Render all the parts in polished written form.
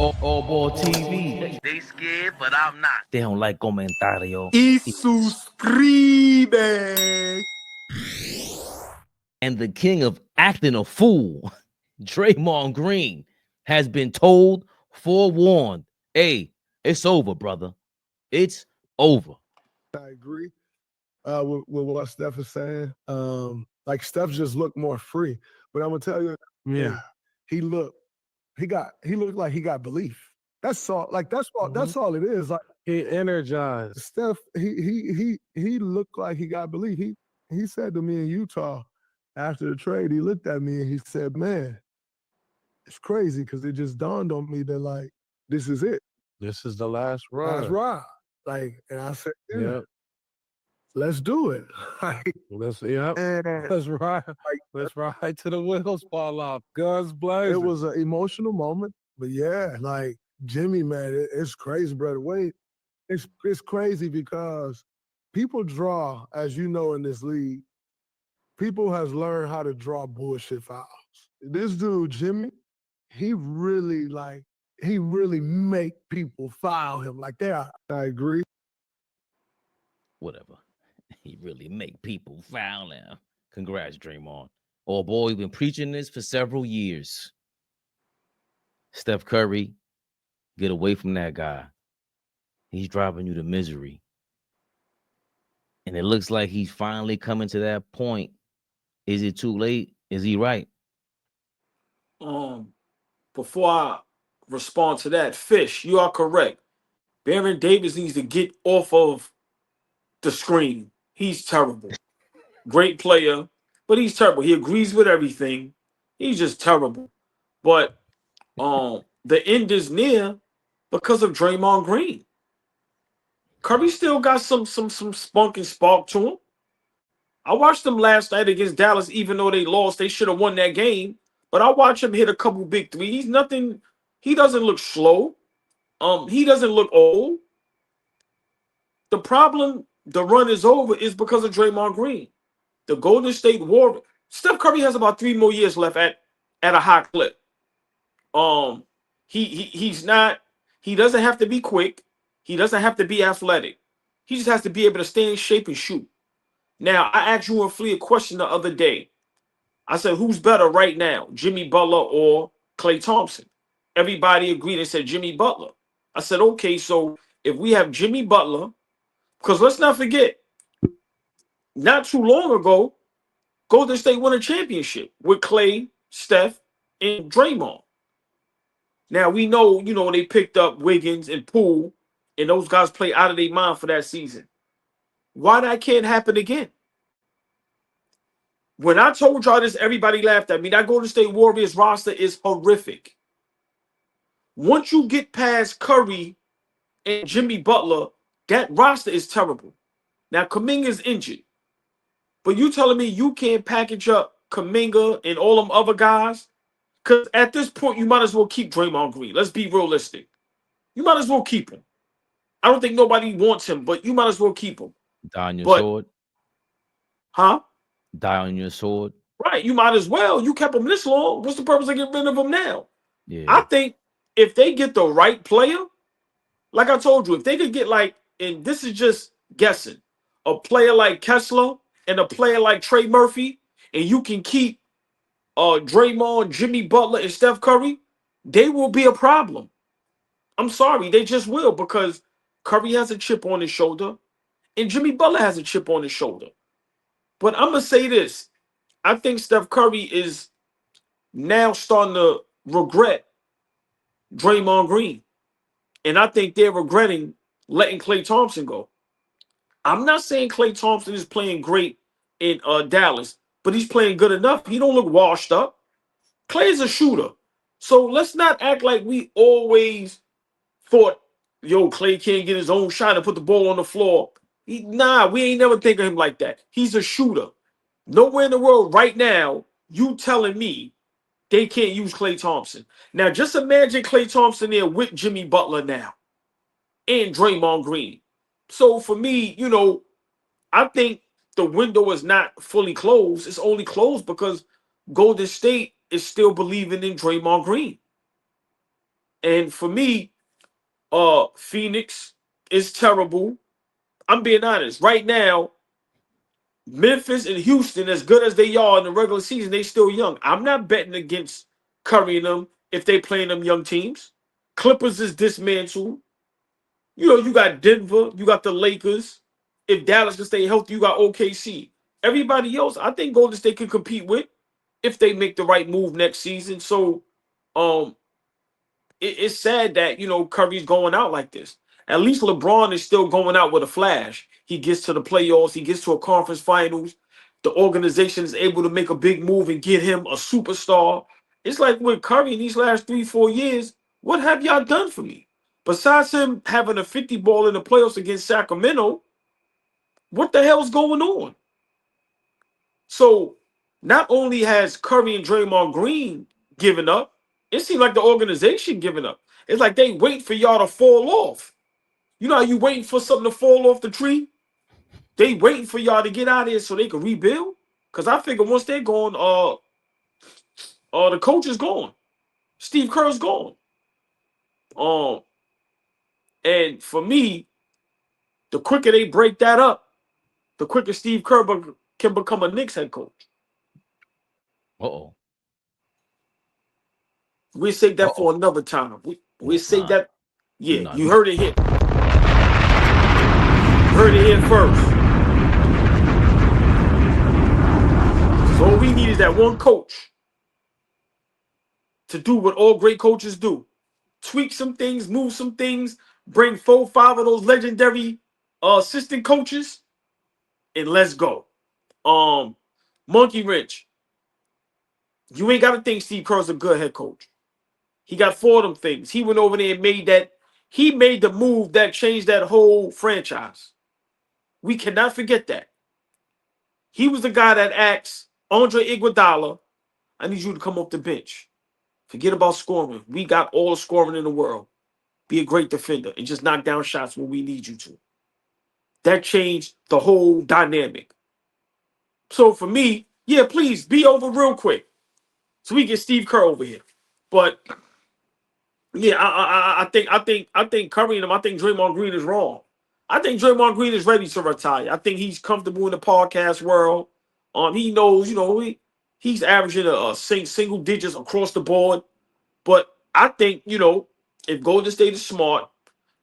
AllBall TV. They scared, but I'm not. They don't like comentario. Y suscribe. And the king of acting a fool, Draymond Green, has been told, forewarned, hey, it's over, brother. It's over. I agree with what Steph is saying. Like Steph just looked more free. But I'm gonna tell you, he looked like he got belief. That's all. Like that's all it is. Like he energized. Steph, he looked like he got belief. He said to me in Utah after the trade, he looked at me and he said, "Man, it's crazy because it just dawned on me that like this is it. This is the last run. Last ride." Like, and I said, "Yeah, let's do it." Let's ride. Let's ride to the wheels fall off. Guns blazing. It was an emotional moment, but yeah, like Jimmy, man, it's crazy, brother. Wait, it's crazy because people draw, as you know, in this league. People has learned how to draw bullshit fouls. This dude, Jimmy, he really make people foul him like that. I agree. Whatever. He really make people foul him. Congrats, Draymond. Oh boy, we've been preaching this for several years. Steph Curry, get away from that guy. He's driving you to misery. And it looks like he's finally coming to that point. Is it too late? Is he right? Before I respond to that, Fish, you are correct. Baron Davis needs to get off of the screen. He's terrible. Great player, but he's terrible. He agrees with everything. He's just terrible. But the end is near because of Draymond Green. Curry still got some spunk and spark to him. I watched him last night against Dallas, even though they lost. They should have won that game. But I watched him hit a couple big threes. He's nothing. He doesn't look slow. He doesn't look old. The problem, the run is over, is because of Draymond Green. The Golden State Warriors. Steph Curry has about 3 more years left at a high clip. He's not. He doesn't have to be quick. He doesn't have to be athletic. He just has to be able to stay in shape and shoot. Now, I asked you and Flea a question the other day. I said, who's better right now, Jimmy Butler or Klay Thompson? Everybody agreed and said Jimmy Butler. I said, okay, so if we have Jimmy Butler, because let's not forget, not too long ago, Golden State won a championship with Klay, Steph, and Draymond. Now, we know, they picked up Wiggins and Poole, and those guys play out of their mind for that season. Why that can't happen again? When I told y'all this, everybody laughed at me. That Golden State Warriors roster is horrific. Once you get past Curry and Jimmy Butler, that roster is terrible. Now, Kuminga's injured. But you telling me you can't package up Kuminga and all them other guys? Because at this point, you might as well keep Draymond Green. Let's be realistic. You might as well keep him. I don't think nobody wants him, but you might as well keep him. Die on your sword. Huh? Die on your sword. Right. You might as well. You kept him this long. What's the purpose of getting rid of him now? Yeah. I think if they get the right player, like I told you, if they could get and this is just guessing, a player like Kessler and a player like Trey Murphy, and you can keep Draymond, Jimmy Butler, and Steph Curry, they will be a problem. I'm sorry. They just will, because Curry has a chip on his shoulder. And Jimmy Butler has a chip on his shoulder. But I'm going to say this. I think Steph Curry is now starting to regret Draymond Green. And I think they're regretting letting Klay Thompson go. I'm not saying Klay Thompson is playing great in Dallas, but he's playing good enough. He don't look washed up. Klay is a shooter. So let's not act like we always thought, Klay can't get his own shot and put the ball on the floor. We ain't never think of him like that. He's a shooter. Nowhere in the world right now, you telling me they can't use Klay Thompson. Now, just imagine Klay Thompson there with Jimmy Butler now and Draymond Green. So for me, I think the window is not fully closed. It's only closed because Golden State is still believing in Draymond Green. And for me, Phoenix is terrible. I'm being honest. Right now, Memphis and Houston, as good as they are in the regular season, they still young. I'm not betting against Curry and them if they playing them young teams. Clippers is dismantled. You know, you got Denver, you got the Lakers. If Dallas can stay healthy, you got OKC. Everybody else, I think Golden State can compete with if they make the right move next season. So, um, it's sad that Curry's going out like this. At least LeBron is still going out with a flash. He gets to the playoffs, he gets to a conference finals. The organization is able to make a big move and get him a superstar. It's like with Curry in these last 3-4 years, what have y'all done for me? Besides him having a 50 ball in the playoffs against Sacramento, what the hell's going on? So not only has Curry and Draymond Green given up, it seems like the organization giving up. It's like they wait for y'all to fall off. You know how you waiting for something to fall off the tree? They waiting for y'all to get out of here so they can rebuild. Because I figure once they're gone, the coach is gone. Steve Kerr's gone. And for me, the quicker they break that up, the quicker Steve Kerr can become a Knicks head coach. Uh-oh. We'll save that for another time. We'll save that. Yeah, No, you heard it here. Heard it here first. So all we need is that one coach to do what all great coaches do. Tweak some things, move some things, bring 4-5 of those legendary assistant coaches, and let's go. Monkey Wrench. You ain't got to think Steve Kerr's a good head coach. He got 4 of them things. He went over there and made the move that changed that whole franchise. We cannot forget that. He was the guy that asked Andre Iguodala, I need you to come off the bench. Forget about scoring. We got all the scoring in the world. Be a great defender and just knock down shots when we need you to. That changed the whole dynamic. So for me, yeah, please be over real quick so we get Steve Kerr over here. But yeah, I think Curry and him. I think Draymond Green is wrong. I think Draymond Green is ready to retire. I think he's comfortable in the podcast world. He knows, he's averaging a single digits across the board. But I think, if Golden State is smart,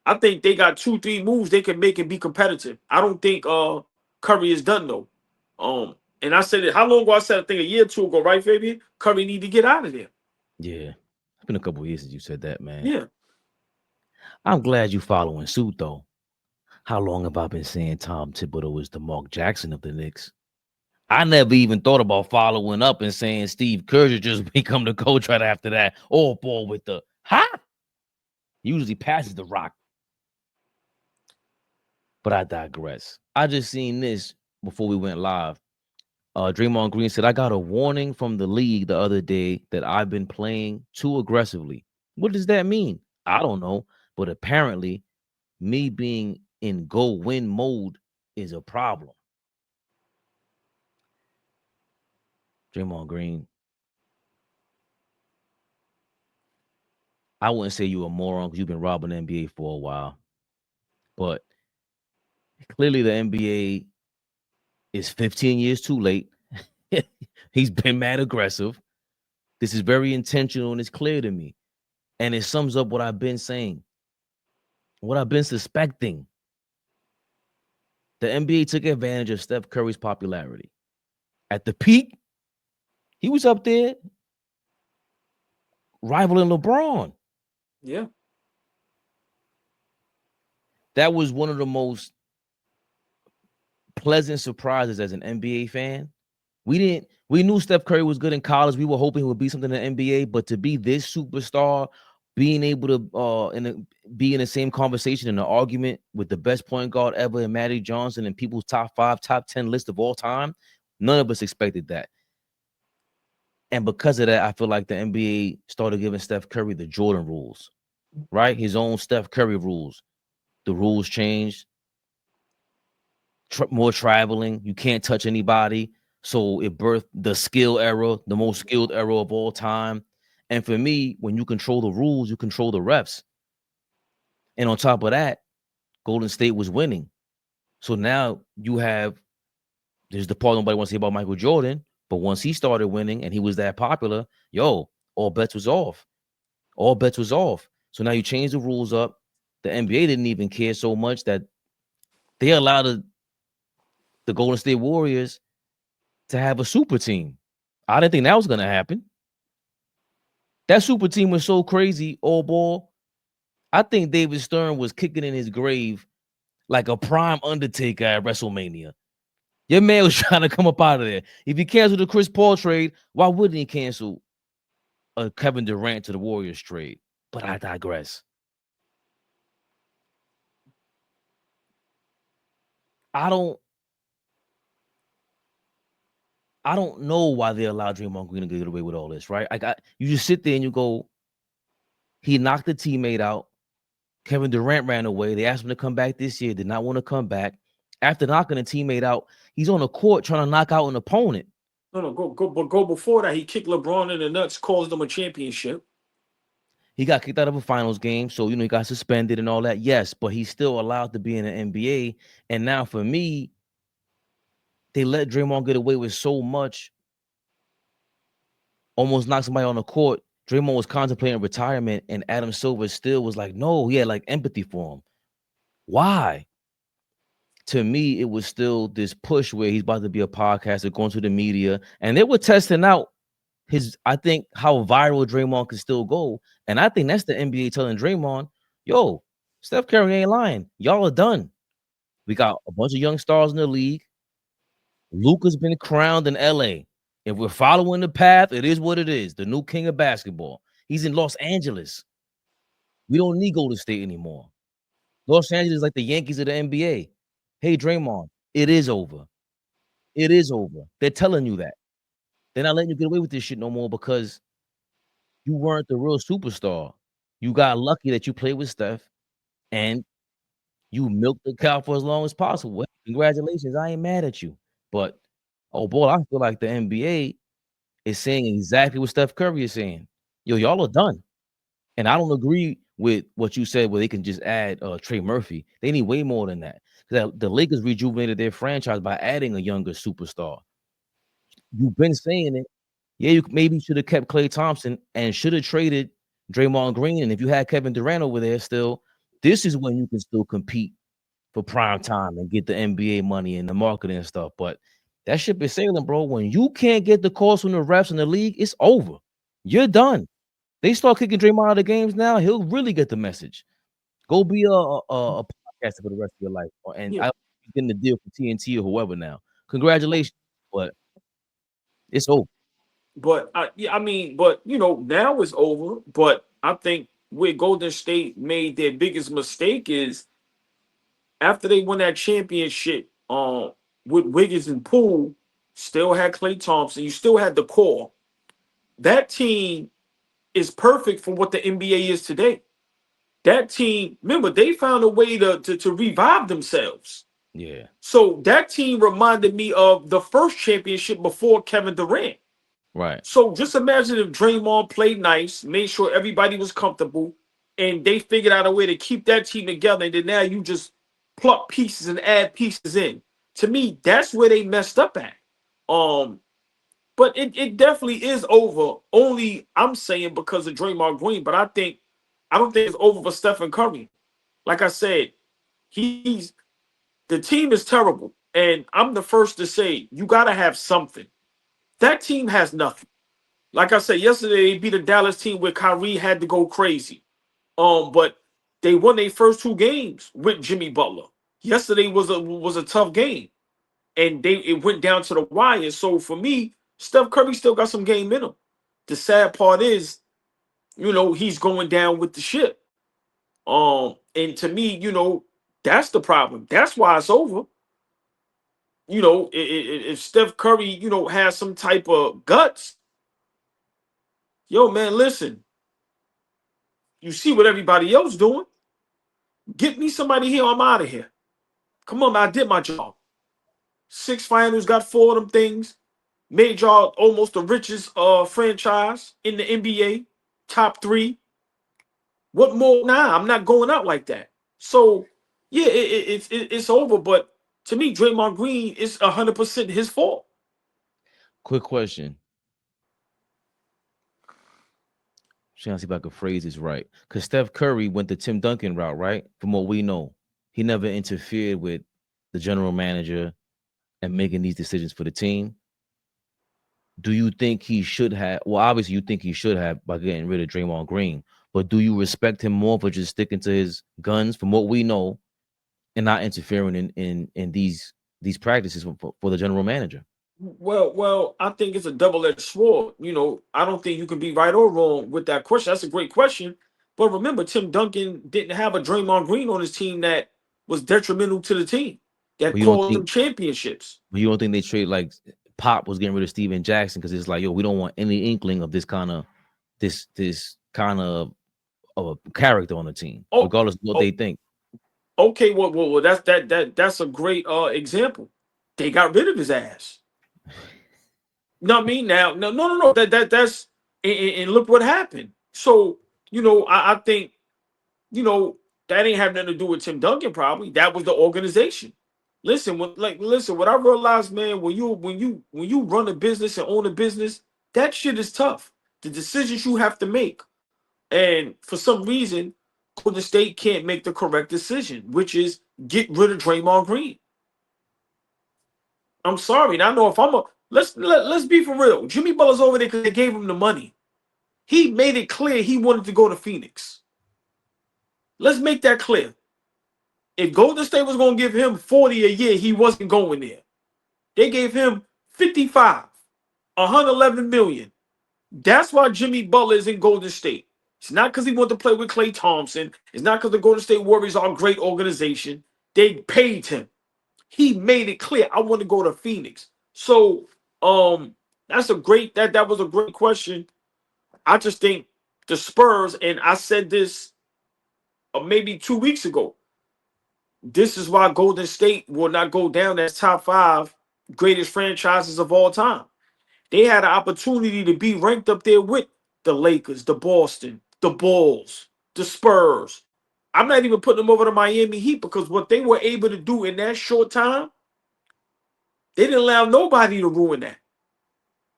I think they got 2-3 moves they can make and be competitive. I don't think Curry is done though. And I said it. How long ago I said? I think a year or 2 ago, right, Fabian? Curry need to get out of there. Yeah, it's been a couple of years since you said that, man. Yeah. I'm glad you following suit though. How long have I been saying Tom Thibodeau is the Mark Jackson of the Knicks? I never even thought about following up and saying Steve Kerr should just become the coach right after that. All ball with the usually passes the rock. But I digress. I just seen this before we went live. Draymond Green said, I got a warning from the league the other day that I've been playing too aggressively. What does that mean? I don't know. But apparently, me being in go-win mode is a problem. Draymond Green, I wouldn't say you're a moron because you've been robbing the NBA for a while. But clearly the NBA is 15 years too late. He's been mad aggressive. This is very intentional and it's clear to me. And it sums up what I've been saying, what I've been suspecting. The NBA took advantage of Steph Curry's popularity. At the peak, he was up there rivaling LeBron. Yeah. That was one of the most pleasant surprises as an NBA fan. We knew Steph Curry was good in college. We were hoping he would be something in the NBA, but to be this superstar, being able to be in the same conversation in an argument with the best point guard ever in Magic Johnson and people's top 5, top 10 list of all time, none of us expected that. And because of that, I feel like the NBA started giving Steph Curry the Jordan rules, right? His own Steph Curry rules. The rules changed. More traveling. You can't touch anybody. So it birthed the skill era, the most skilled era of all time. And for me, when you control the rules, you control the refs. And on top of that, Golden State was winning. So now you have, there's the part nobody wants to say about Michael Jordan, but once he started winning and he was that popular, all bets was off. All bets was off. So now you change the rules up. The NBA didn't even care so much that they allowed the Golden State Warriors to have a super team. I didn't think that was going to happen. That super team was so crazy, AllBall. I think David Stern was kicking in his grave like a prime Undertaker at WrestleMania. Your man was trying to come up out of there. If he canceled the Chris Paul trade, why wouldn't he cancel a Kevin Durant to the Warriors trade? But I digress. I don't know why they allowed Draymond Green to get away with all this, right? You just sit there and you go, he knocked the teammate out. Kevin Durant ran away. They asked him to come back this year. Did not want to come back. After knocking a teammate out, he's on the court trying to knock out an opponent. Go before that. He kicked LeBron in the nuts, caused them a championship. He got kicked out of a finals game, so he got suspended and all that. Yes, but he's still allowed to be in the NBA. And now for me, they let Draymond get away with so much. Almost knocked somebody on the court. Draymond was contemplating retirement, and Adam Silver still was like, no, he had like empathy for him. Why? To me, it was still this push where he's about to be a podcaster, going to the media, and they were testing out I think how viral Draymond could still go. And I think that's the NBA telling Draymond, yo, Steph Curry ain't lying. Y'all are done. We got a bunch of young stars in the league. Luka's been crowned in LA. If we're following the path, it is what it is. The new king of basketball. He's in Los Angeles. We don't need Golden State anymore. Los Angeles is like the Yankees of the NBA. Hey, Draymond, it is over. It is over. They're telling you that. They're not letting you get away with this shit no more because you weren't the real superstar. You got lucky that you played with Steph and you milked the cow for as long as possible. Congratulations. I ain't mad at you. But, oh, boy, I feel like the NBA is saying exactly what Steph Curry is saying. Yo, y'all are done. And I don't agree with what you said where they can just add Trey Murphy. They need way more than that. The Lakers rejuvenated their franchise by adding a younger superstar. You've been saying it. Yeah, you maybe should have kept Klay Thompson and should have traded Draymond Green. And if you had Kevin Durant over there still, this is when you can still compete for prime time and get the NBA money and the marketing and stuff. But that ship is sailing, bro. When you can't get the calls from the refs in the league, it's over. You're done. They start kicking Draymond out of the games now, he'll really get the message. Go be a podcaster for the rest of your life. And I'm getting the deal for TNT or whoever now. Congratulations. But it's over. But now it's over. But I think where Golden State made their biggest mistake is after they won that championship with Wiggins and Poole, still had Klay Thompson, you still had the core. That team is perfect for what the NBA is today. That team, remember, they found a way to revive themselves. Yeah. So that team reminded me of the first championship before Kevin Durant. Right. So just imagine if Draymond played nice, made sure everybody was comfortable, and they figured out a way to keep that team together, and then now you just pluck pieces and add pieces in. To me, that's where they messed up at. But it definitely is over. Only I'm saying because of Draymond Green, but I don't think it's over for Stephen Curry. Like I said, the team is terrible. And I'm the first to say you gotta have something. That team has nothing. Like I said, yesterday they beat a Dallas team where Kyrie had to go crazy. But they won their first 2 games with Jimmy Butler. Yesterday was a tough game. And it went down to the wire. So for me, Steph Curry still got some game in him. The sad part is, he's going down with the ship. And to me, that's the problem. That's why it's over. If Steph Curry, has some type of guts, yo, man, listen. You see what everybody else doing? Get me somebody here. I'm out of here. Come on, man, I did my job. 6 finals, got 4 of them things. Made y'all almost the richest franchise in the NBA. top 3. What more? Nah, I'm not going out like that. So yeah, it's over. But to me, Draymond Green is 100% his fault. Quick question. Trying to see if I could phrase this right. Because Steph Curry went the Tim Duncan route, right? From what we know, he never interfered with the general manager and making these decisions for the team. Do you think he should have? Well, obviously, you think he should have by getting rid of Draymond Green. But do you respect him more for just sticking to his guns, from what we know, and not interfering in these practices for the general manager? Well, I think it's a double-edged sword. I don't think you can be right or wrong with that question. That's a great question. But remember, Tim Duncan didn't have a Draymond Green on his team that was detrimental to the team, that caused them championships. But you don't think they trade, like Pop was getting rid of Steven Jackson because it's like, yo, we don't want any inkling of this kind of a character on the team, regardless of what they think. Okay, well, that's a great example. They got rid of his ass. You know what I mean? Now, no. That's and look what happened. So, I think, that ain't have nothing to do with Tim Duncan. Probably that was the organization. Listen, what I realized, man, when you run a business and own a business, that shit is tough. The decisions you have to make, and for some reason, Golden State can't make the correct decision, which is get rid of Draymond Green. I'm sorry. Now I know if I'm let's be for real. Jimmy Butler's over there because they gave him the money. He made it clear he wanted to go to Phoenix. Let's make that clear. If Golden State was going to give him 40 a year, he wasn't going there. They gave him 55, 111 million. That's why Jimmy Butler is in Golden State. It's not because he wanted to play with Klay Thompson. It's not because the Golden State Warriors are a great organization. They paid him. He made it clear, I want to go to Phoenix. So that was a great question. I just think the Spurs, and I said this maybe 2 weeks ago, this is why Golden State will not go down as top 5 greatest franchises of all time. They had an opportunity to be ranked up there with the Lakers, the Boston, the Bulls, the Spurs. I'm not even putting them over the Miami Heat because what they were able to do in that short time, they didn't allow nobody to ruin that.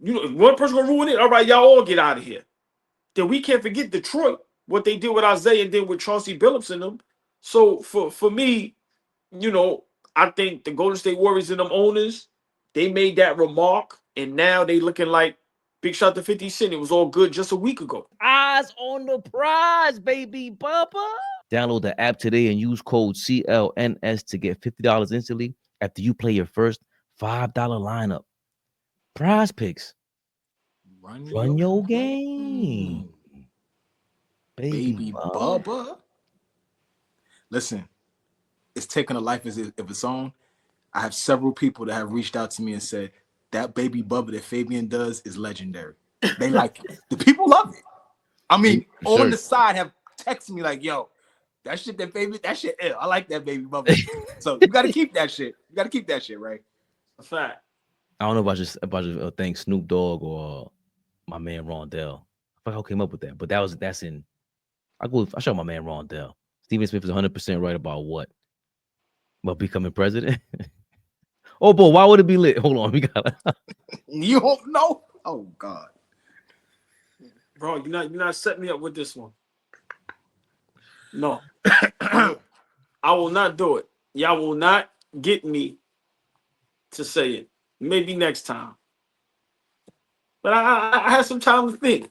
If one person gonna ruin it, all right, y'all all get out of here. Then we can't forget Detroit, what they did with Isaiah and then with Chauncey Billups in them. So for me, I think the Golden State Warriors and them owners, they made that remark, and now they looking like big shot to 50 Cent. It was all good just a week ago. Eyes on the prize, baby Papa. Download the app today and use code CLNS to get $50 instantly after you play your first $5 lineup. Prize picks. Run your game. Baby Bubba. Listen, it's taking a life of its own. I have several people that have reached out to me and said, that Baby Bubba that Fabian does is legendary. They like it. The people love it. I mean, on the side have texted me like, yo, that shit, ill. I like that Baby Bubba. So you got to keep that shit. You got to keep that shit, right? A fact. I don't know if I just thank Snoop Dogg or my man Rondell. I forgot who came up with that, but that's in. I show my man Rondell. Stephen Smith is 100% right about what? About becoming president. Oh boy, why would it be lit? Hold on, we got. You don't know? Oh God, bro, you're not setting me up with this one. No, I will not do it. Y'all will not get me to say it. Maybe next time. But I had some time to think.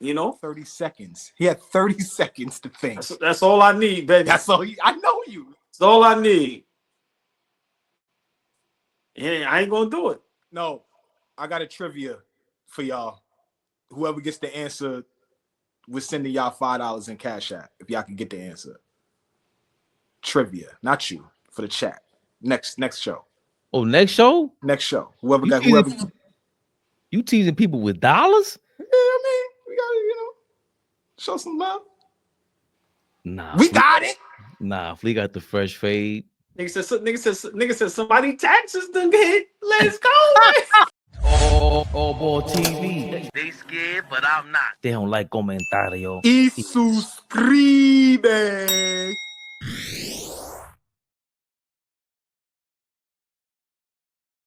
30 seconds. He had 30 seconds to think. That's all I need, baby. That's all. I know you. That's all I need. And I ain't gonna do it. No, I got a trivia for y'all. Whoever gets the answer, we're sending y'all $5 in Cash App if y'all can get the answer. Trivia, not you, for the chat. Next show. Oh, next show? Next show. Whoever. You teasing people with dollars? Yeah, I mean, we gotta, show some love. Nah, we got it. Nah, Flea got the fresh fade. Nigga said somebody taxes done hit. Let's go. AllBall TV. They scared, but I'm not. They don't like comentario. Y suscribe.